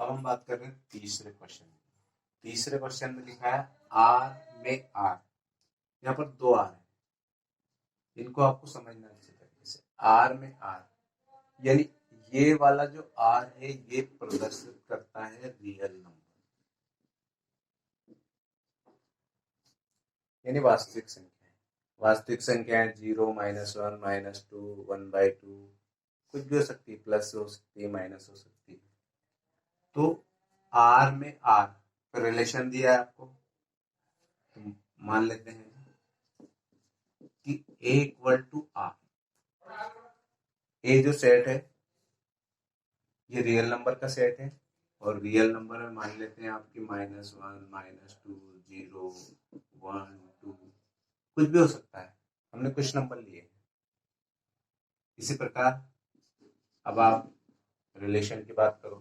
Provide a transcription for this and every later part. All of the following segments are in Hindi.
अब हम बात कर रहे हैं तीसरे क्वेश्चन में। तीसरे क्वेश्चन में लिखा है आर में आर, यहाँ पर दो आर है, इनको आपको समझना अच्छे तरीके से। आर में आर यानी ये वाला जो आर है ये प्रदर्शित करता है रियल नंबर, यानी वास्तविक संख्या है। वास्तविक संख्या है 0, -1, -2, 1/2, कुछ भी हो सकती है, प्लस हो सकती है, माइनस हो सकती है। तो आर में आर रिलेशन दिया है आपको, तो मान लेते हैं कि A = R। ए जो सेट है ये रियल नंबर का सेट है, और रियल नंबर में मान लेते हैं आपकी -1, -2, 0, 1, 2, कुछ भी हो सकता है, हमने कुछ नंबर लिए। इसी प्रकार अब आप रिलेशन की बात करो।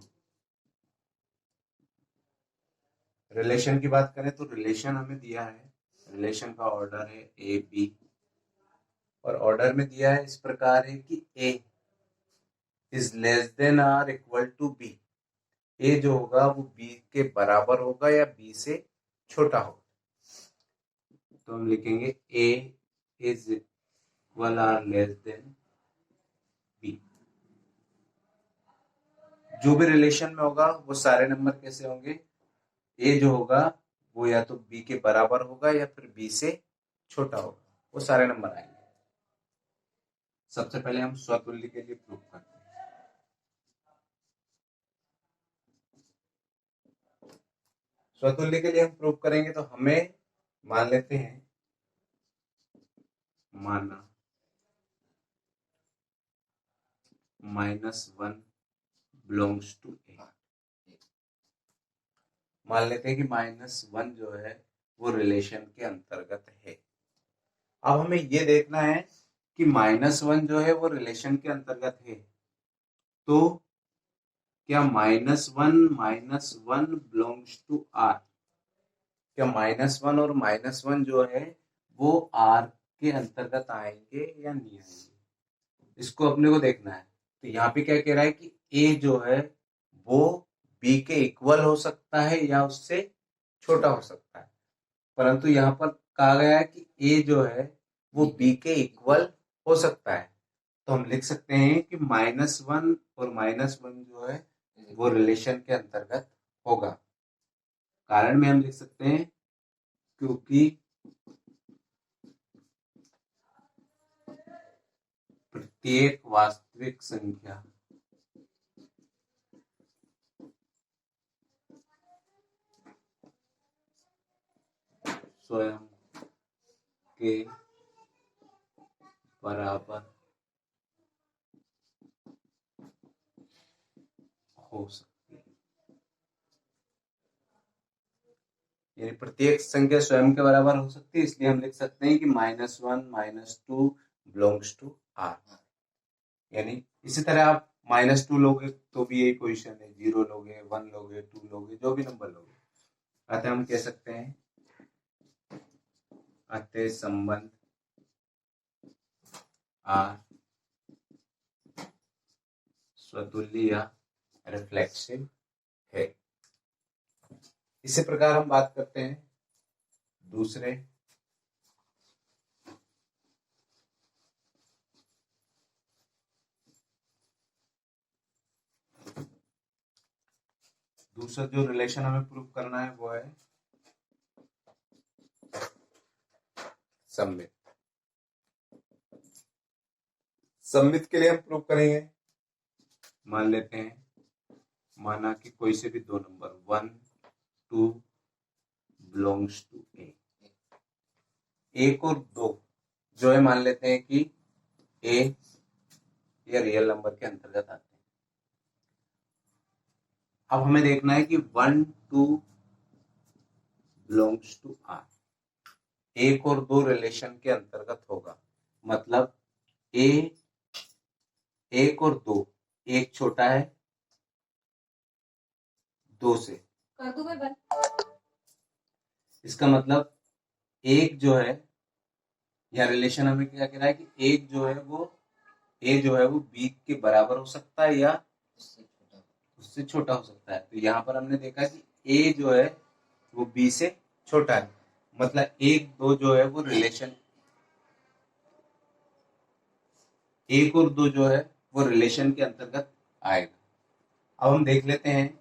रिलेशन की बात करें तो रिलेशन हमें दिया है, रिलेशन का ऑर्डर है ए बी, और ऑर्डर में दिया है इस प्रकार है कि A is less than or equal to B. A जो होगा वो बी के बराबर होगा या बी से छोटा होगा। तो हम लिखेंगे A is equal or less than B. जो भी रिलेशन में होगा वो सारे नंबर कैसे होंगे, ए जो होगा वो या तो बी के बराबर होगा या फिर बी से छोटा होगा, वो सारे नंबर आएंगे। सबसे पहले हम स्वतुल्य के लिए प्रूफ करते हैं। स्वतुल्य के लिए हम प्रूफ करेंगे तो हमें मान लेते हैं, माना -1 बिलोंग्स टू ए। मान लेते हैं कि -1 जो है वो रिलेशन के अंतर्गत है। अब हमें ये देखना है कि -1 जो है वो रिलेशन के अंतर्गत है, तो क्या -1 बिलोंग्स टू आर, क्या -1 और -1 जो है वो आर के अंतर्गत आएंगे या नहीं आएंगे, इसको अपने को देखना है। तो यहाँ पे क्या कह रहा है कि ए जो है वो बी के इक्वल हो सकता है या उससे छोटा हो सकता है, परंतु यहाँ पर कहा गया है कि ए जो है वो बी के इक्वल हो सकता है। तो हम लिख सकते हैं कि -1 और -1 जो है वो रिलेशन के अंतर्गत होगा। कारण में हम लिख सकते हैं क्योंकि प्रत्येक वास्तविक संख्या स्वयं के बराबर हो सकती है, यानी प्रत्येक संख्या स्वयं के बराबर हो सकती है, इसलिए हम लिख सकते हैं कि -1 -2 बिलोंग्स टू आर। यानी इसी तरह आप -2 लोगे तो भी यही पोजीशन है, 0 लोगे, 1 लोगे, 2 लोगे, जो भी नंबर लोगे, अतः हम कह सकते हैं अतः संबंध आर स्वतुल्य या रिफ्लेक्सिव है। इसी प्रकार हम बात करते हैं दूसरे दूसरा जो रिलेशन हमें प्रूव करना है वो है सममित। सममित के लिए हम प्रूव करेंगे, मान लेते हैं, माना कि कोई से भी दो नंबर 1, 2 बिलोंग्स टू ए। 1 और 2 जो है मान लेते हैं कि ए या रियल नंबर के अंतर्गत आते हैं। अब हमें देखना है कि 1, 2 बिलोंग्स टू आर, 1 और 2 रिलेशन के अंतर्गत होगा, मतलब ए 1 और 2, एक छोटा है 2 से, कर दूं मैं बंद। इसका मतलब एक जो है, या रिलेशन हमें क्या कह रहा है कि एक जो है वो ए जो है वो बी के बराबर हो सकता है या उससे छोटा हो सकता है। तो यहाँ पर हमने देखा कि ए जो है वो बी से छोटा है, मतलब एक दो जो है वो रिलेशन, एक और दो जो है वो रिलेशन के अंतर्गत आएगा। अब हम देख लेते हैं,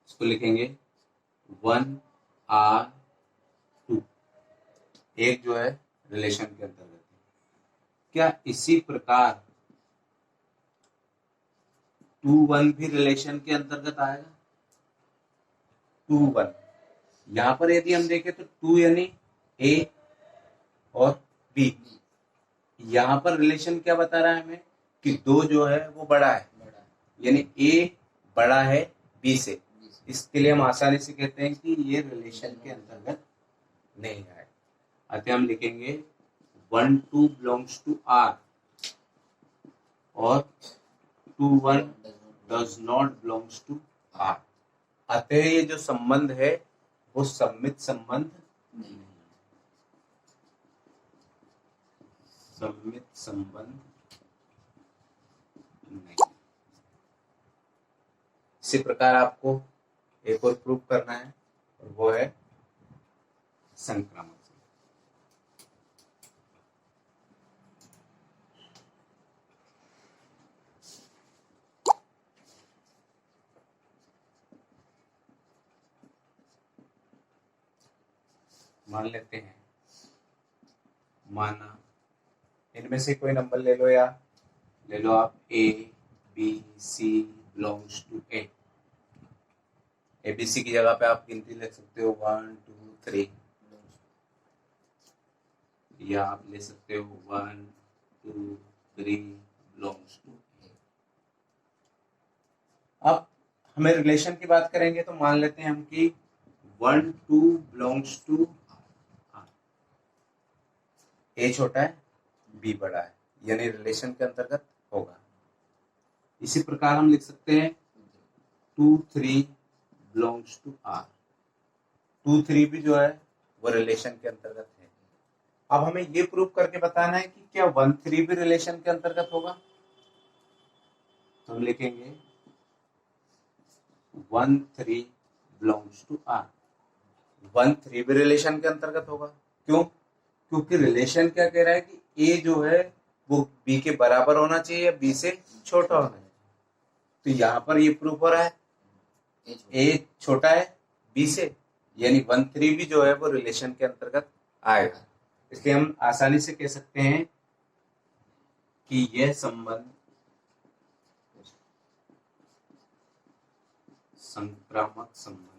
इसको लिखेंगे 1R2, एक जो है रिलेशन के अंतर्गत है। क्या इसी प्रकार 2 1 भी रिलेशन के अंतर्गत आएगा? 2 1 यहाँ पर यदि हम देखें तो 2 यानी ए और बी, यहाँ पर रिलेशन क्या बता रहा है हमें कि 2 जो है वो बड़ा है, यानी ए बड़ा है बी से। इसके लिए हम आसानी से कहते हैं कि ये रिलेशन के अंतर्गत नहीं है। अतः हम लिखेंगे 1 2 बिलोंग्स टू आर और 2 1 does not belongs to R. अतः ये जो संबंध है वो सममित संबंध नहीं है, सममित संबंध नहीं। इसी प्रकार आपको एक और प्रूफ करना है और वो है संक्रामक। मान लेते हैं, माना इनमें से कोई नंबर ले लो, या ले लो आप A B C belongs to A. ABC की जगह पे आप गिनती लिख सकते हो 1 2 3, या आप ले सकते हो 1 2 3 बिलोंग्स टू ए। अब हमें रिलेशन की बात करेंगे तो मान लेते हैं हम कि 1 2 बिलोंग्स टू ए छोटा है बी बड़ा है, यानी रिलेशन के अंतर्गत होगा। इसी प्रकार हम लिख सकते हैं 2 3 बिलोंग्स टू आर। 2 3 भी जो है वो रिलेशन के अंतर्गत है। अब हमें ये प्रूव करके बताना है कि क्या 1 3 भी रिलेशन के अंतर्गत होगा। तो हम लिखेंगे 1 3 बिलोंग्स टू आर। 1 3 भी रिलेशन के अंतर्गत होगा। क्यों? क्योंकि रिलेशन क्या कह रहा है कि ए जो है वो बी के बराबर होना चाहिए या बी से छोटा होना चाहिए। तो यहाँ पर ये प्रूफ हो रहा है ए छोटा है बी से, यानी 1 3 भी जो है वो रिलेशन के अंतर्गत आएगा। इसलिए हम आसानी से कह सकते हैं कि यह संबंध संक्रामक संबंध